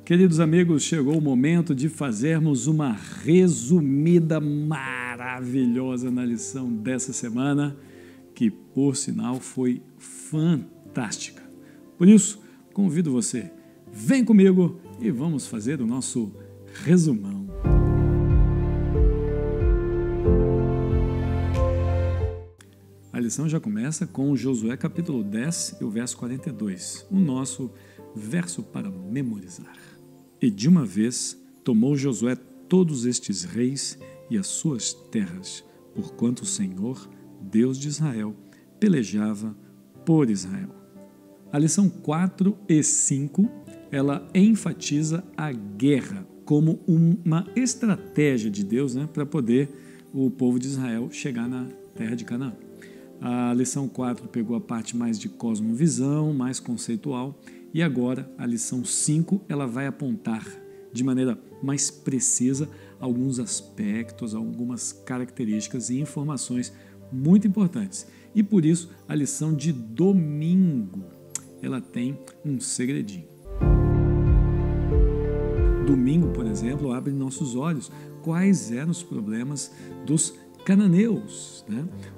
Queridos amigos, chegou o momento de fazermos uma resumida maravilhosa na lição dessa semana, que, por sinal, foi fantástica. Por isso, convido você, vem comigo e vamos fazer o nosso resumão. A lição já começa com Josué capítulo 10 e o verso 42, o nosso verso para memorizar. E de uma vez tomou Josué todos estes reis e as suas terras, porquanto o Senhor, Deus de Israel, pelejava por Israel. A lição 4 e 5, ela enfatiza a guerra como uma estratégia de Deus, para poder o povo de Israel chegar na terra de Canaã. A lição 4 pegou a parte mais de cosmovisão, mais conceitual, e agora a lição 5 ela vai apontar de maneira mais precisa alguns aspectos, algumas características e informações muito importantes. E por isso a lição de domingo ela tem um segredinho. Domingo, por exemplo, abre nossos olhos quais eram os problemas dos cananeus.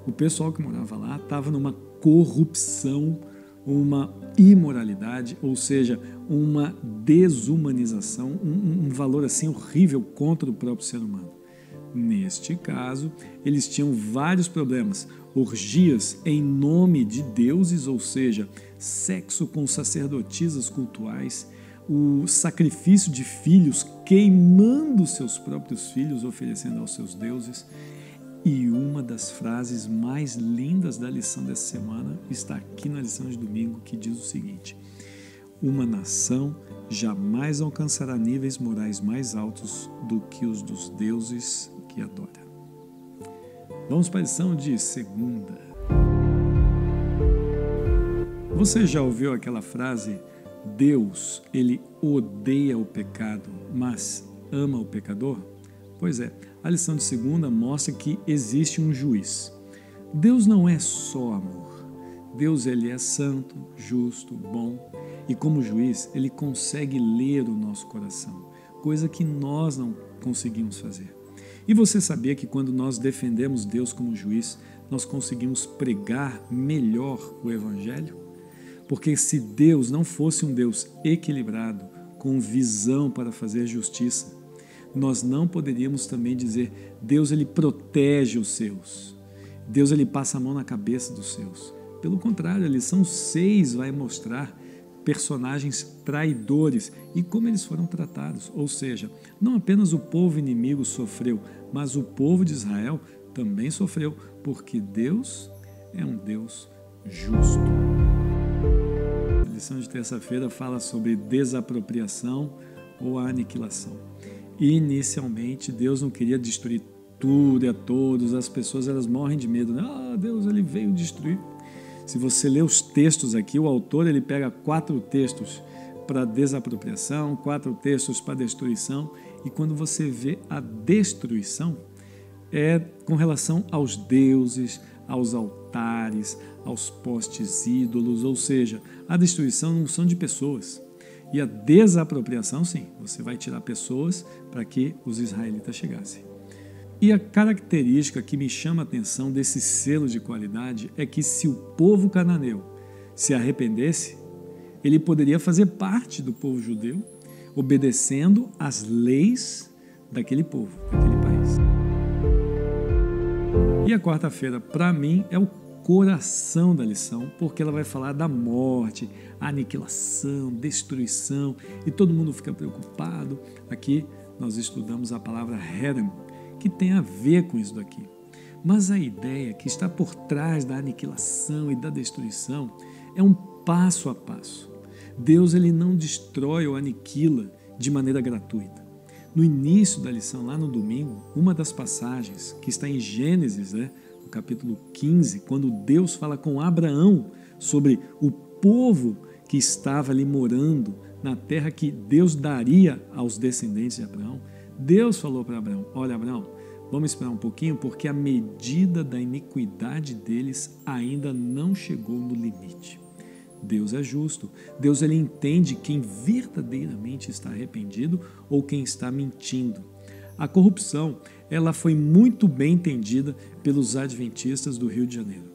O pessoal que morava lá estava numa corrupção, uma imoralidade, ou seja, uma desumanização, um valor assim horrível contra o próprio ser humano. Neste caso, eles tinham vários problemas, orgias em nome de deuses, ou seja, sexo com sacerdotisas cultuais, o sacrifício de filhos, queimando seus próprios filhos, oferecendo aos seus deuses. E uma das frases mais lindas da lição dessa semana está aqui na lição de domingo, que diz o seguinte: uma nação jamais alcançará níveis morais mais altos do que os dos deuses que adora. Vamos para a lição de segunda. Você já ouviu aquela frase: Deus, ele odeia o pecado, mas ama o pecador? Pois é, a lição de segunda mostra que existe um juiz. Deus não é só amor. Deus ele é santo, justo, bom, e como juiz ele consegue ler o nosso coração, coisa que nós não conseguimos fazer. E você sabia que quando nós defendemos Deus como juiz, nós conseguimos pregar melhor o Evangelho? Porque se Deus não fosse um Deus equilibrado, com visão para fazer justiça, nós não poderíamos também dizer Deus ele protege os seus, Deus ele passa a mão na cabeça dos seus. Pelo contrário, a lição 6 vai mostrar personagens traidores e como eles foram tratados. Ou seja, não apenas o povo inimigo sofreu, mas o povo de Israel também sofreu, porque Deus é um Deus justo. A lição de terça-feira fala sobre desapropriação ou aniquilação. Inicialmente, Deus não queria destruir tudo e a todos, as pessoas elas morrem de medo. Deus ele veio destruir. Se você ler os textos aqui, o autor ele pega 4 textos para desapropriação, 4 textos para destruição, e quando você vê a destruição, é com relação aos deuses, aos altares, aos postes ídolos, ou seja, a destruição não são de pessoas. E a desapropriação, sim, você vai tirar pessoas para que os israelitas chegassem. E a característica que me chama a atenção desse selo de qualidade é que se o povo cananeu se arrependesse, ele poderia fazer parte do povo judeu, obedecendo às leis daquele povo, daquele país. E a quarta-feira, para mim, é o coração da lição, porque ela vai falar da morte, aniquilação, destruição, e todo mundo fica preocupado. Aqui nós estudamos a palavra herem, que tem a ver com isso daqui. Mas a ideia que está por trás da aniquilação e da destruição é um passo a passo. Deus ele não destrói ou aniquila de maneira gratuita. No início da lição, lá no domingo, uma das passagens que está em Gênesis, no capítulo 15, quando Deus fala com Abraão sobre o povo que estava ali morando na terra que Deus daria aos descendentes de Abraão, Deus falou para Abraão: olha, Abraão, vamos esperar um pouquinho, porque a medida da iniquidade deles ainda não chegou no limite. Deus é justo. Deus ele entende quem verdadeiramente está arrependido ou quem está mentindo. A corrupção ela foi muito bem entendida pelos adventistas do Rio de Janeiro.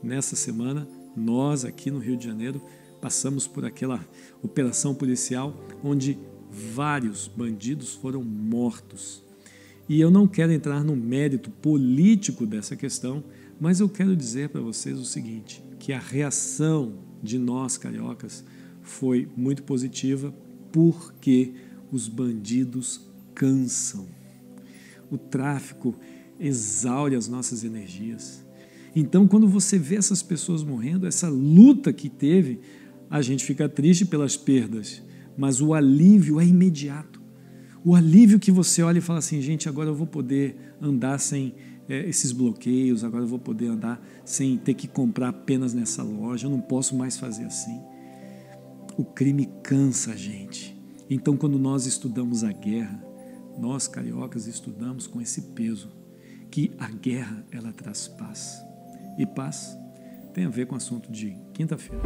Nessa semana, nós aqui no Rio de Janeiro passamos por aquela operação policial onde vários bandidos foram mortos. E eu não quero entrar no mérito político dessa questão, mas eu quero dizer para vocês o seguinte, que a reação de nós cariocas foi muito positiva porque os bandidos cansam. O tráfico exaure as nossas energias. Então, quando você vê essas pessoas morrendo, essa luta que teve, a gente fica triste pelas perdas, mas o alívio é imediato. O alívio que você olha e fala assim, gente, agora eu vou poder andar sem esses bloqueios, agora eu vou poder andar sem ter que comprar apenas nessa loja, eu não posso mais fazer assim. O crime cansa a gente. Então, quando nós estudamos a guerra, nós cariocas estudamos com esse peso, que a guerra ela traz paz. E paz tem a ver com o assunto de quinta-feira.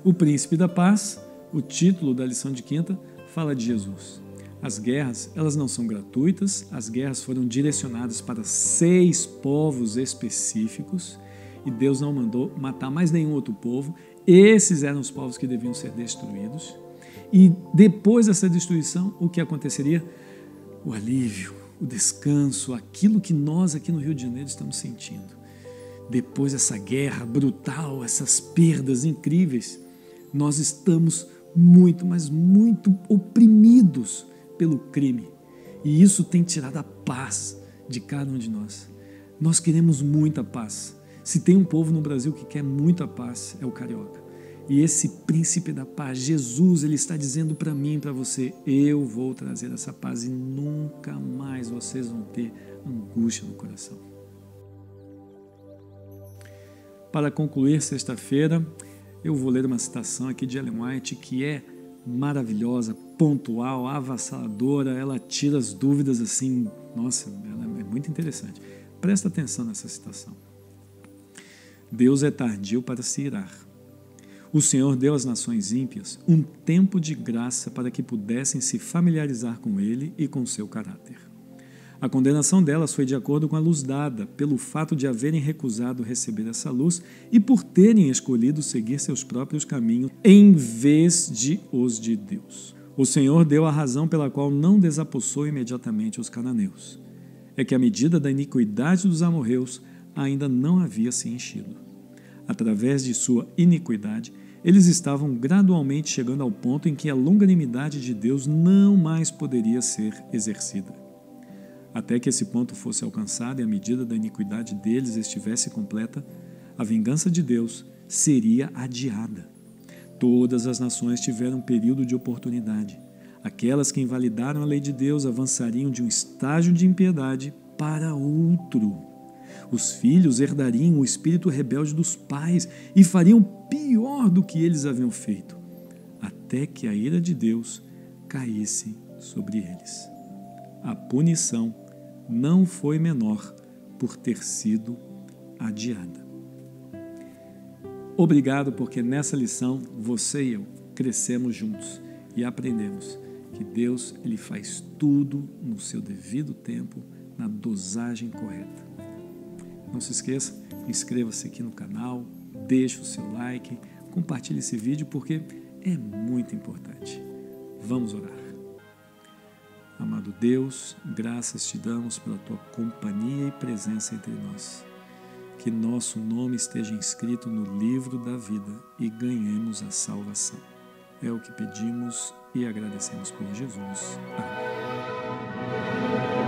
O Príncipe da Paz, o título da lição de quinta, fala de Jesus. As guerras, elas não são gratuitas, as guerras foram direcionadas para 6 povos específicos e Deus não mandou matar mais nenhum outro povo. Esses eram os povos que deviam ser destruídos. E depois dessa destruição, o que aconteceria? O alívio, o descanso, aquilo que nós aqui no Rio de Janeiro estamos sentindo. Depois dessa guerra brutal, essas perdas incríveis, nós estamos muito, mas muito oprimidos pelo crime. E isso tem tirado a paz de cada um de nós. Nós queremos muita paz. Se tem um povo no Brasil que quer muita paz, é o carioca. E esse príncipe da paz, Jesus, ele está dizendo para mim e para você, eu vou trazer essa paz e nunca mais vocês vão ter angústia no coração. Para concluir sexta-feira, eu vou ler uma citação aqui de Ellen White que é maravilhosa, pontual, avassaladora, ela tira as dúvidas assim, nossa, ela é muito interessante. Presta atenção nessa citação. Deus é tardio para se irar. O Senhor deu às nações ímpias um tempo de graça para que pudessem se familiarizar com Ele e com seu caráter. A condenação delas foi de acordo com a luz dada, pelo fato de haverem recusado receber essa luz e por terem escolhido seguir seus próprios caminhos em vez de os de Deus. O Senhor deu a razão pela qual não desapossou imediatamente os cananeus. É que a medida da iniquidade dos amorreus ainda não havia se enchido. Através de sua iniquidade, eles estavam gradualmente chegando ao ponto em que a longanimidade de Deus não mais poderia ser exercida. Até que esse ponto fosse alcançado e a medida da iniquidade deles estivesse completa, a vingança de Deus seria adiada. Todas as nações tiveram um período de oportunidade. Aquelas que invalidaram a lei de Deus avançariam de um estágio de impiedade para outro. Os filhos herdariam o espírito rebelde dos pais e fariam pior do que eles haviam feito, até que a ira de Deus caísse sobre eles. A punição não foi menor por ter sido adiada. Obrigado, porque nessa lição você e eu crescemos juntos e aprendemos que Deus ele faz tudo no seu devido tempo, na dosagem correta. Não se esqueça, inscreva-se aqui no canal, deixe o seu like, compartilhe esse vídeo porque é muito importante. Vamos orar. Amado Deus, graças te damos pela tua companhia e presença entre nós. Que nosso nome esteja inscrito no livro da vida e ganhemos a salvação. É o que pedimos e agradecemos por Jesus. Amém.